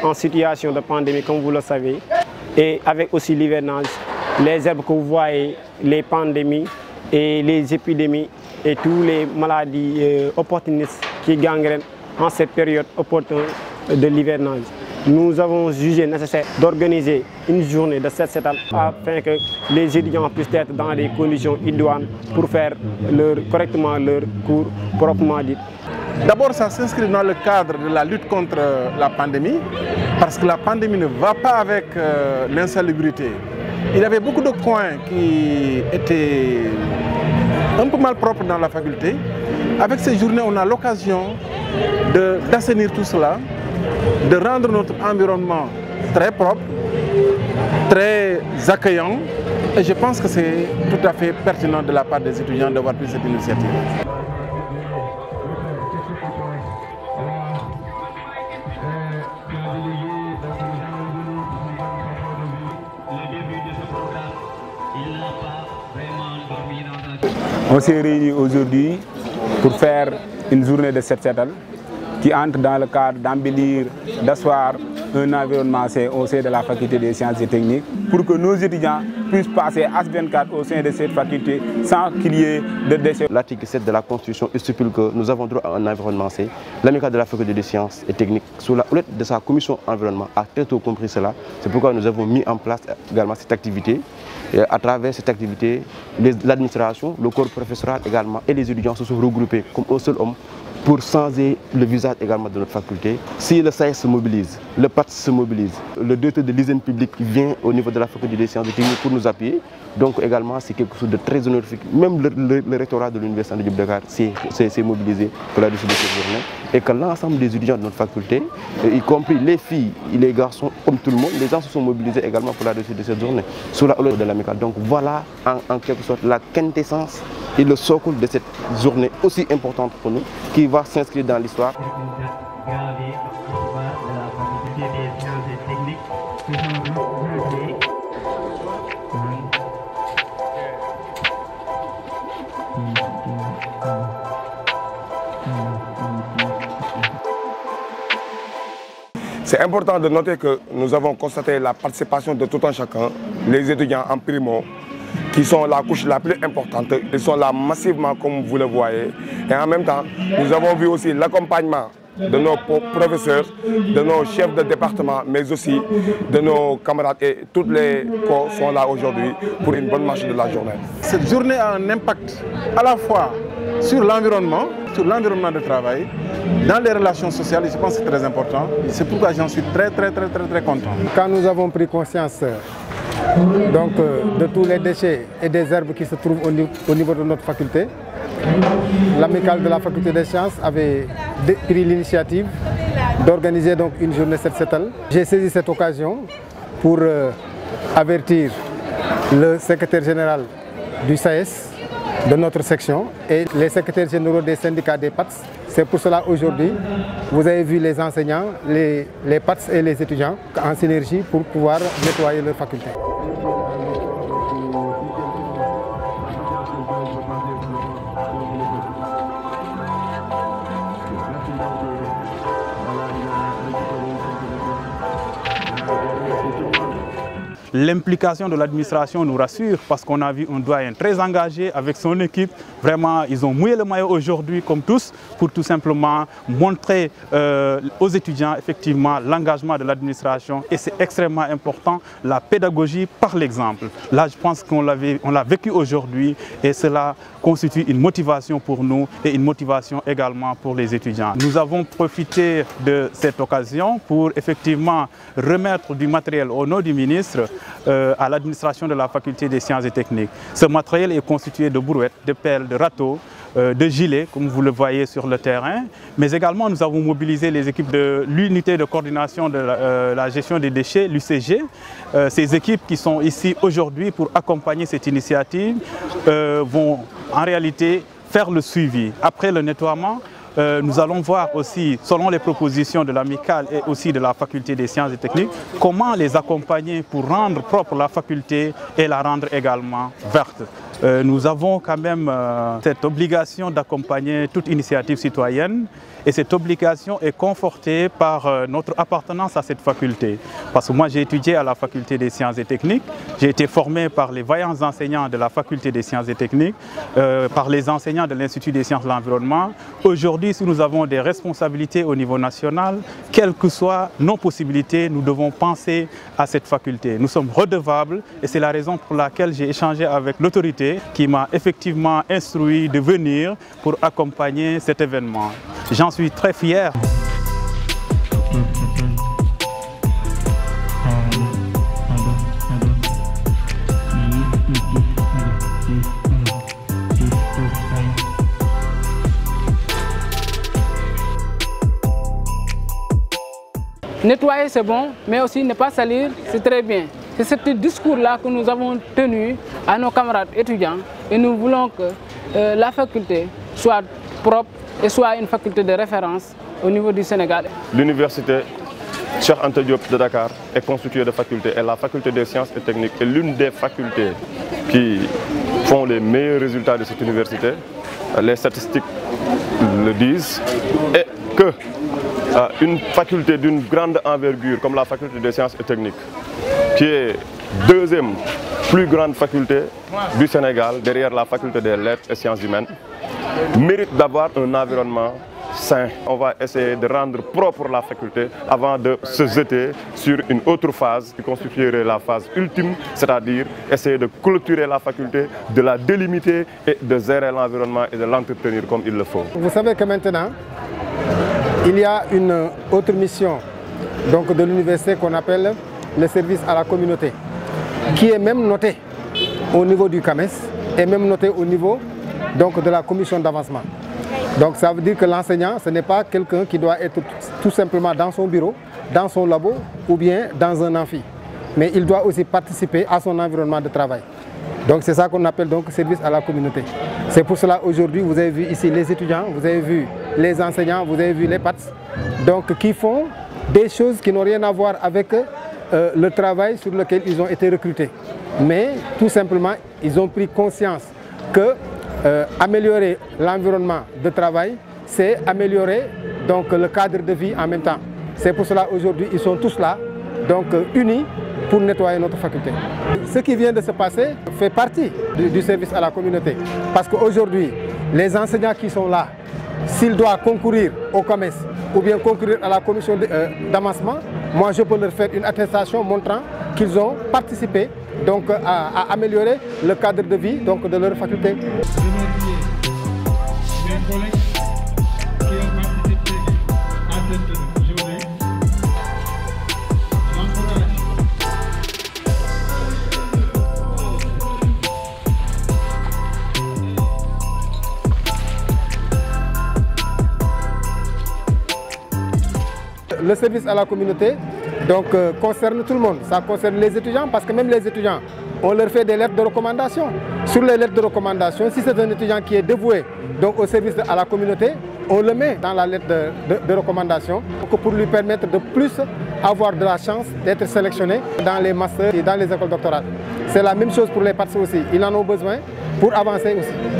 en situation de pandémie, comme vous le savez, et avec aussi l'hivernage, les herbes que vous voyez, les pandémies et les épidémies et toutes les maladies opportunistes qui gangrènent en cette période opportune de l'hivernage. Nous avons jugé nécessaire d'organiser une journée de set setal afin que les étudiants puissent être dans les conditions idoines pour faire correctement leur cours proprement dit. D'abord, ça s'inscrit dans le cadre de la lutte contre la pandémie, parce que la pandémie ne va pas avec l'insalubrité. Il y avait beaucoup de coins qui étaient un peu mal propres dans la faculté. Avec ces journées, on a l'occasion d'assainir tout cela, de rendre notre environnement très propre, très accueillant. Et je pense que c'est tout à fait pertinent de la part des étudiants d'avoir pris cette initiative. On s'est réunis aujourd'hui pour faire une journée de set setal qui entre dans le cadre d'embellir, d'asseoir un environnement sain au sein de la faculté des sciences et techniques pour que nos étudiants puissent passer H24 au sein de cette faculté sans qu'il y ait de déchets. L'article 7 de la Constitution stipule que nous avons droit à un environnement sain. L'amicale de la faculté des sciences et techniques, sous la houlette de sa commission environnement, a très tôt compris cela. C'est pourquoi nous avons mis en place également cette activité. Et à travers cette activité, l'administration, le corps professoral également et les étudiants se sont regroupés comme un seul homme pour changer le visage également de notre faculté. Si le SAES se mobilise, le PATS se mobilise, le directeur de l'hygiène publique vient au niveau de la faculté des sciences et techniques pour nous appuyer. Donc également c'est quelque chose de très honorifique. Même le rectorat de l'université de Dakar s'est mobilisé pour la réussite de cette journée. Et que l'ensemble des étudiants de notre faculté, y compris les filles et les garçons, comme tout le monde, les gens se sont mobilisés également pour la réussite de cette journée, sous la houlette de l'amicale. Donc voilà en quelque sorte la quintessence et le socle de cette journée aussi importante pour nous, qui va s'inscrire dans l'histoire. C'est important de noter que nous avons constaté la participation de tout un chacun, les étudiants en primo, qui sont la couche la plus importante. Ils sont là massivement comme vous le voyez. Et en même temps, nous avons vu aussi l'accompagnement de nos professeurs, de nos chefs de département, mais aussi de nos camarades. Et tous les corps sont là aujourd'hui pour une bonne marche de la journée. Cette journée a un impact à la fois sur l'environnement de travail, dans les relations sociales, et je pense que c'est très important. C'est pourquoi j'en suis très content. Quand nous avons pris conscience donc, de tous les déchets et des herbes qui se trouvent au niveau de notre faculté, l'amicale de la faculté des sciences avait pris l'initiative d'organiser donc une journée set setal. J'ai saisi cette occasion pour avertir le secrétaire général du SAES de notre section et les secrétaires généraux des syndicats des PATS. C'est pour cela aujourd'hui, vous avez vu les enseignants, les PATS et les étudiants en synergie pour pouvoir nettoyer leur faculté. L'implication de l'administration nous rassure parce qu'on a vu un doyen très engagé avec son équipe. Vraiment, ils ont mouillé le maillot aujourd'hui comme tous pour tout simplement montrer aux étudiants effectivement l'engagement de l'administration. Et c'est extrêmement important, la pédagogie par l'exemple. Là, je pense qu'on l'a vécu aujourd'hui et cela constitue une motivation pour nous et une motivation également pour les étudiants. Nous avons profité de cette occasion pour effectivement remettre du matériel au nom du ministre à l'administration de la faculté des sciences et techniques. Ce matériel est constitué de brouettes, de pelles, de râteaux, de gilets, comme vous le voyez sur le terrain. Mais également, nous avons mobilisé les équipes de l'unité de coordination de la gestion des déchets, l'UCG. Ces équipes qui sont ici aujourd'hui pour accompagner cette initiative vont en réalité faire le suivi. Après le nettoiement, nous allons voir aussi, selon les propositions de l'amicale et aussi de la faculté des sciences et techniques, comment les accompagner pour rendre propre la faculté et la rendre également verte. nous avons quand même cette obligation d'accompagner toute initiative citoyenne et cette obligation est confortée par notre appartenance à cette faculté. Parce que moi j'ai étudié à la faculté des sciences et techniques, j'ai été formé par les vaillants enseignants de la faculté des sciences et techniques, par les enseignants de l'Institut des sciences de l'environnement. Aujourd'hui, si nous avons des responsabilités au niveau national, quelles que soient nos possibilités, nous devons penser à cette faculté. Nous sommes redevables et c'est la raison pour laquelle j'ai échangé avec l'autorité qui m'a effectivement instruit de venir pour accompagner cet événement. J'en suis très fier. Nettoyer c'est bon, mais aussi ne pas salir c'est très bien. C'est ce discours-là que nous avons tenu à nos camarades étudiants et nous voulons que la faculté soit propre et soit une faculté de référence au niveau du Sénégal. L'université Cheikh Anta Diop de Dakar est constituée de facultés et la faculté des sciences et techniques est l'une des facultés qui font les meilleurs résultats de cette université. Les statistiques le disent et que une faculté d'une grande envergure comme la faculté des sciences et techniques, qui est deuxième plus grande faculté du Sénégal derrière la faculté des lettres et sciences humaines, mérite d'avoir un environnement sain. On va essayer de rendre propre la faculté avant de se jeter sur une autre phase qui constituerait la phase ultime, c'est-à-dire essayer de clôturer la faculté, de la délimiter et de gérer l'environnement et de l'entretenir comme il le faut. Vous savez que maintenant, il y a une autre mission donc, de l'université qu'on appelle le service à la communauté, qui est même noté au niveau du CAMES et même noté au niveau donc, de la commission d'avancement. Donc ça veut dire que l'enseignant, ce n'est pas quelqu'un qui doit être tout simplement dans son bureau, dans son labo ou bien dans un amphi. Mais il doit aussi participer à son environnement de travail. Donc c'est ça qu'on appelle donc service à la communauté. C'est pour cela aujourd'hui vous avez vu ici les étudiants, vous avez vu les enseignants, vous avez vu les PATS, donc qui font des choses qui n'ont rien à voir avec le travail sur lequel ils ont été recrutés. Mais tout simplement, ils ont pris conscience que améliorer l'environnement de travail, c'est améliorer donc, le cadre de vie en même temps. C'est pour cela aujourd'hui ils sont tous là, donc unis pour nettoyer notre faculté. Ce qui vient de se passer fait partie du service à la communauté. Parce qu'aujourd'hui, les enseignants qui sont là, s'ils doivent concourir au CAMES ou bien concourir à la commission d'avancement, moi je peux leur faire une attestation montrant qu'ils ont participé donc, à améliorer le cadre de vie donc, de leur faculté. Le service à la communauté donc, concerne tout le monde. Ça concerne les étudiants parce que même les étudiants, on leur fait des lettres de recommandation. Sur les lettres de recommandation, si c'est un étudiant qui est dévoué donc, au service à la communauté, on le met dans la lettre de recommandation pour lui permettre de plus avoir de la chance d'être sélectionné dans les masters et dans les écoles doctorales. C'est la même chose pour les PATS aussi. Ils en ont besoin pour avancer aussi.